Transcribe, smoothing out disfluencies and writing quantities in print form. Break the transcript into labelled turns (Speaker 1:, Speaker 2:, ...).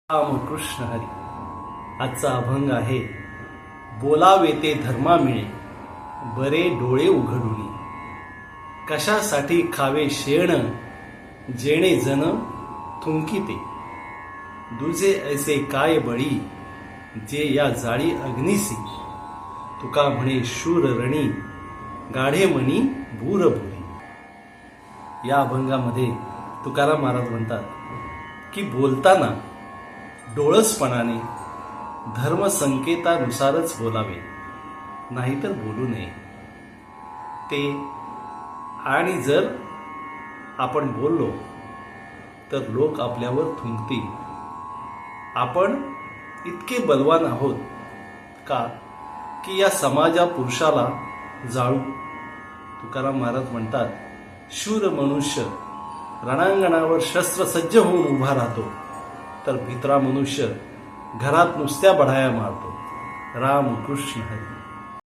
Speaker 1: राम कृष्ण हरी. आजचा अभंग आहे, बोलावे ते धर्मा मिळे बरे डोळे उघडुनी. कशासाठी खावे शेण जेणे जन थुंकिते. दुजे ऐसे काय बळी जे या जाळी अग्निसी. तुका म्हणे शूर रणी गाढे मनी भूर भुरी. या अभंगामध्ये तुकाराम महाराज म्हणतात की बोलताना डोळसपणाने धर्मसंकेतानुसारच बोलावे, नाहीतर बोलू नये. ते आणि जर आपण बोललो तर लोक आपल्यावर थुंकतील. आपण इतके बलवान आहोत का की या समाजा पुरुषाला जाळू. तुकाराम महाराज म्हणतात, शूर मनुष्य रणांगणावर शस्त्रसज्ज होऊन उभा राहतो, तर भित्रा मनुष्य घरात नुसत्या बढाया मारतो. राम कृष्ण हरी.